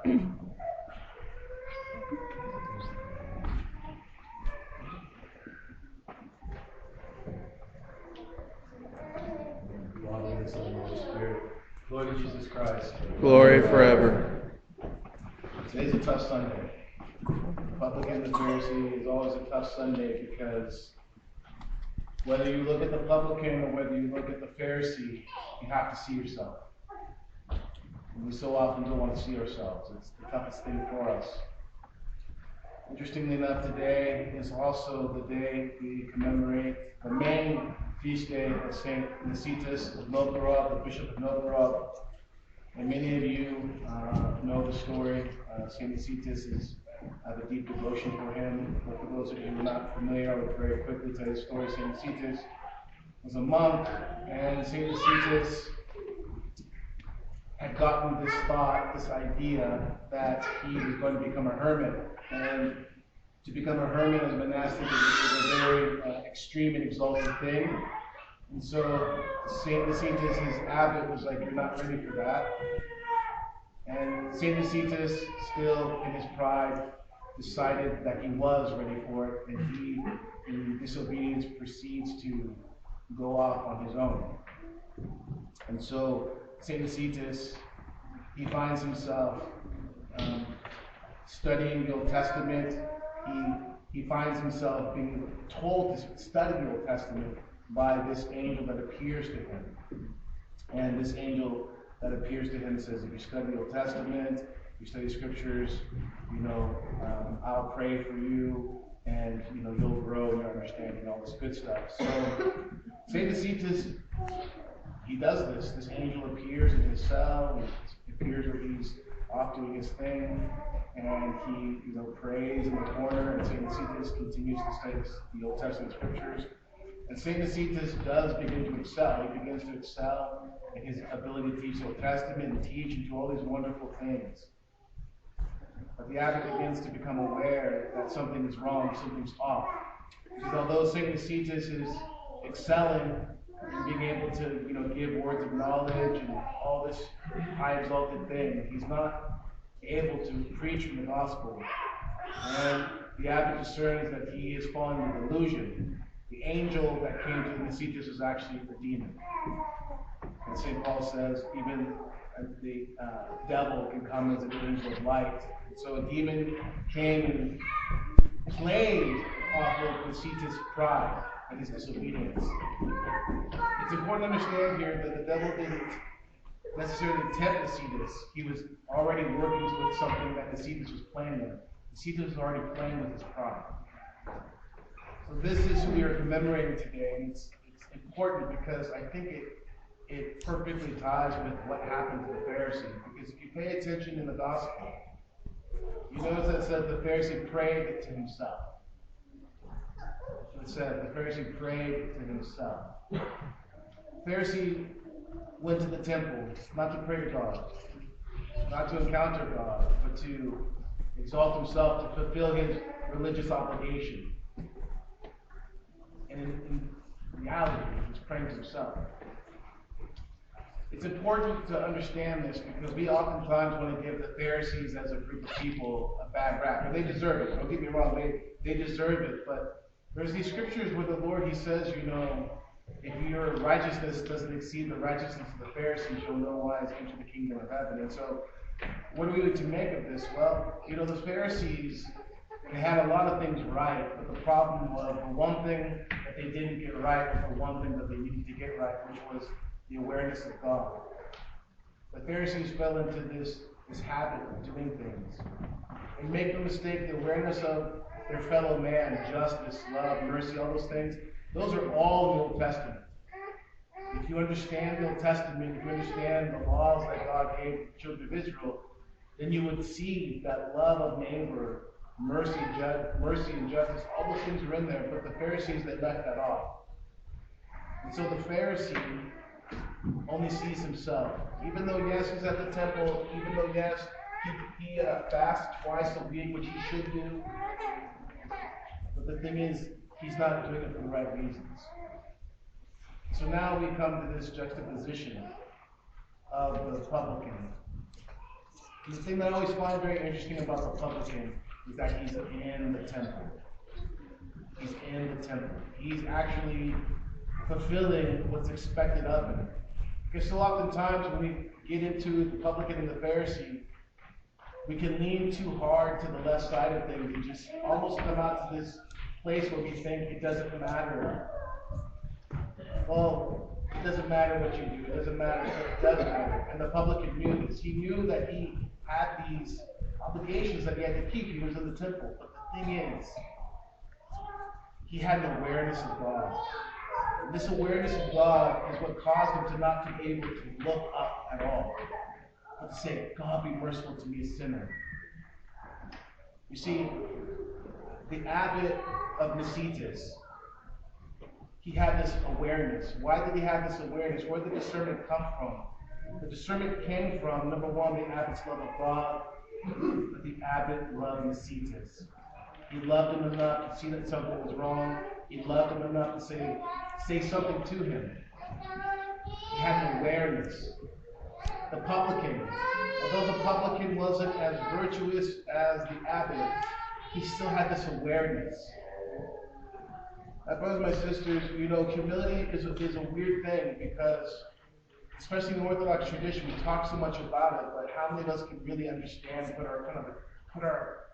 Father, and Son, and Holy Spirit. Lord Jesus Christ. Glory forever. Today's a tough Sunday. Publican and the Pharisee is always a tough Sunday because whether you look at the publican or whether you look at the Pharisee, you have to see yourself. And we so often don't want to see ourselves. It's the toughest thing for us. Interestingly enough, today is also the day we commemorate the main feast day of St. Nicetas of Novgorod, the Bishop of Novgorod. And many of you know the story. St. Nicetas have a deep devotion for him. But for those of you who are not familiar, I would very quickly tell you the story. St. Nicetas was a monk, and St. Nicetas had gotten this thought, this idea, that he was going to become a hermit. And to become a hermit as a monastic is a very extreme and exalted thing. And so St. Nicetas, his abbot, was like, "You're not ready for that." And St. Nicetas, still in his pride, decided that he was ready for it, and he, in disobedience, proceeds to go off on his own. And so St. Nicetas, he finds himself studying the Old Testament. He finds himself being told to study the Old Testament by this angel that appears to him. And this angel that appears to him says, if you study the Old Testament, you study scriptures, I'll pray for you, and you'll grow in your understanding, all this good stuff. So St. Nicetas, he does this. This angel appears in his cell. He appears where he's off doing his thing, and he prays in the corner, and St. Nicetas continues to study the Old Testament scriptures. And St. Nicetas does begin to excel. He begins to excel in his ability to teach the Old Testament and teach and do all these wonderful things. But the abbot begins to become aware that something is wrong, something's off. Because although St. Nicetas is excelling and being able to give words of knowledge and all this high exalted thing, he's not able to preach from the gospel. And the abbot discerns that he is falling into delusion. The angel that came to Nicetas was actually the demon. And St. Paul says even the devil can come as an angel of light. And so a demon came and played off of Nicetas' pride and his disobedience. It's important to understand here that the devil didn't necessarily tempt Nicetas. He was already working with something that Nicetas was playing with. Nicetas was already playing with his pride. So this is who we are commemorating today, and it's important because I think it perfectly ties with what happened to the Pharisee. Because if you pay attention in the gospel, you notice that it said the Pharisee prayed to himself. So it said the Pharisee prayed to himself. The Pharisee went to the temple not to pray to God, not to encounter God, but to exalt himself, to fulfill his religious obligation. And in reality, he was praying to himself. It's important to understand this because we oftentimes want to give the Pharisees as a group of people a bad rap. And they deserve it. Don't get me wrong, they deserve it. But there's these scriptures where the Lord, he says, if your righteousness doesn't exceed the righteousness of the Pharisees, you'll no wise enter the kingdom of heaven. And so, what are we to make of this? Well, the Pharisees, they had a lot of things right, but the problem was the one thing that they didn't get right was the one thing that they needed to get right, which was the awareness of God. The Pharisees fell into this habit of doing things. And make no mistake, the awareness of their fellow man, justice, love, mercy, all those things, those are all in the Old Testament. If you understand the Old Testament, if you understand the laws that God gave the children of Israel, then you would see that love of neighbor, mercy and justice, all those things are in there, but the Pharisees, they left that off. And so the Pharisee only sees himself. Even though, yes, he's at the temple, even though, yes, he fasts twice a week, which he should do, but the thing is, he's not doing it for the right reasons. So now we come to this juxtaposition of the publican. The thing that I always find very interesting about the publican is that he's in the temple. He's in the temple. He's actually fulfilling what's expected of him. Because so oftentimes when we get into the publican and the Pharisee, we can lean too hard to the left side of things and just almost come out to this place where we think it doesn't matter. Well, it doesn't matter what you do. It doesn't matter. It does matter. And the publican knew this. He knew that he had these obligations that he had to keep. He was in the temple. But the thing is, he had an awareness of God. And this awareness of God is what caused him to not be able to look up at all, but to say, God, be merciful to me, a sinner. You see, the abbot of Nicetas, he had this awareness. Why did he have this awareness? Where did the discernment come from? The discernment came from, number one, the abbot's love of God, but the abbot loved Nicetas. He loved him enough to see that something was wrong. He loved him enough to say something to him. He had an awareness. The publican, although the publican wasn't as virtuous as the abbot, he still had this awareness. My brothers and my sisters, humility is a weird thing because, especially in the Orthodox tradition, we talk so much about it, but how many of us can really understand, put our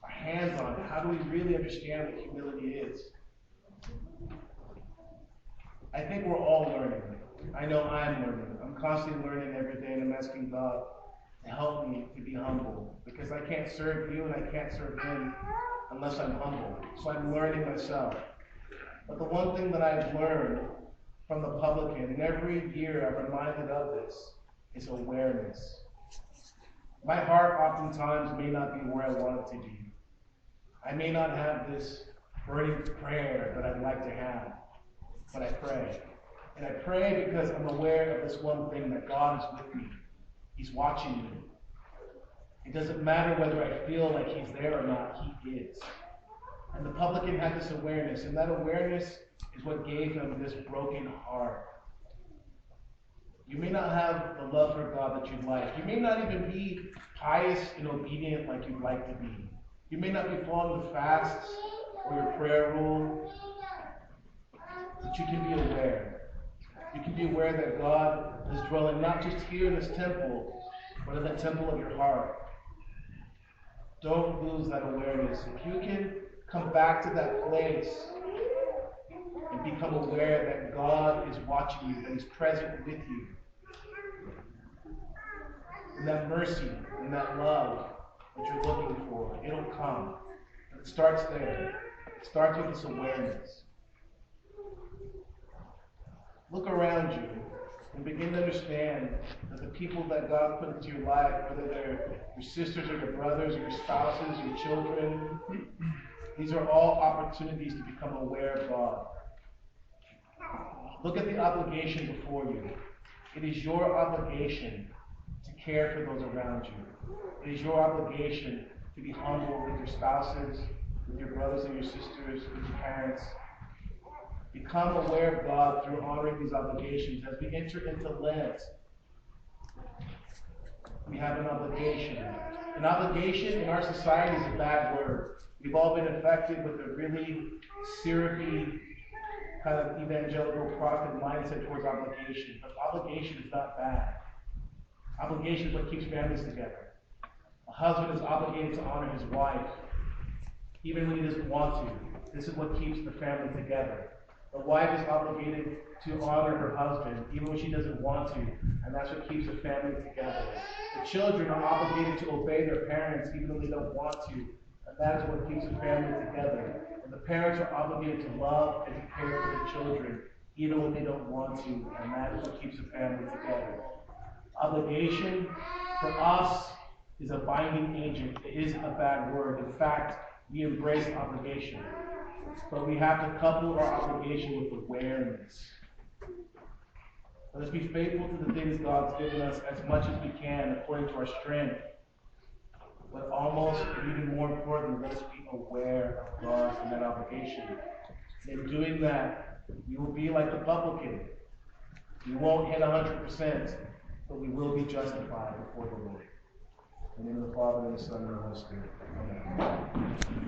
hands on it? How do we really understand what humility is? I think we're all learning. I know I'm learning. I'm constantly learning every day, and I'm asking God to help me to be humble, because I can't serve you and I can't serve him unless I'm humble. So I'm learning myself. But the one thing that I've learned from the publican, and every year I'm reminded of this, is awareness. My heart oftentimes may not be where I want it to be. I may not have this burning prayer that I'd like to have, but I pray. And I pray because I'm aware of this one thing, that God is with me. He's watching me. It doesn't matter whether I feel like he's there or not, he is. And the publican had this awareness, and that awareness is what gave him this broken heart. You may not have the love for God that you'd like. You may not even be pious and obedient like you'd like to be. You may not be following the fasts or your prayer rule, but you can be aware. You can be aware that God is dwelling not just here in this temple, but in the temple of your heart. Don't lose that awareness. If you can come back to that place and become aware that God is watching you, that he's present with you, and that mercy and that love that you're looking for, it'll come. And it starts there. It starts with this awareness. Look around you and begin to understand that the people that God put into your life, whether they're your sisters or your brothers or your spouses, your children, these are all opportunities to become aware of God. Look at the obligation before you. It is your obligation to care for those around you. It is your obligation to be humble with your spouses, with your brothers and your sisters, with your parents. Become aware of God through honoring these obligations. As we enter into Lent, we have an obligation. An obligation in our society is a bad word. We've all been infected with a really syrupy kind of evangelical prophet mindset towards obligation. But obligation is not bad. Obligation is what keeps families together. A husband is obligated to honor his wife, even when he doesn't want to. This is what keeps the family together. The wife is obligated to honor her husband, even when she doesn't want to, and that's what keeps the family together. The children are obligated to obey their parents, even though they don't want to, and that is what keeps the family together. And the parents are obligated to love and to care for the children, even when they don't want to, and that is what keeps the family together. Obligation, for us, is a binding agent. It isn't a bad word. In fact, we embrace obligation. But we have to couple our obligation with awareness. Let us be faithful to the things God's given us as much as we can according to our strength. But almost, and even more importantly, let us be aware of God and that obligation. And in doing that, we will be like the publican. We won't hit 100%, but we will be justified before the Lord. In the name of the Father, and the Son, and the Holy Spirit. Amen.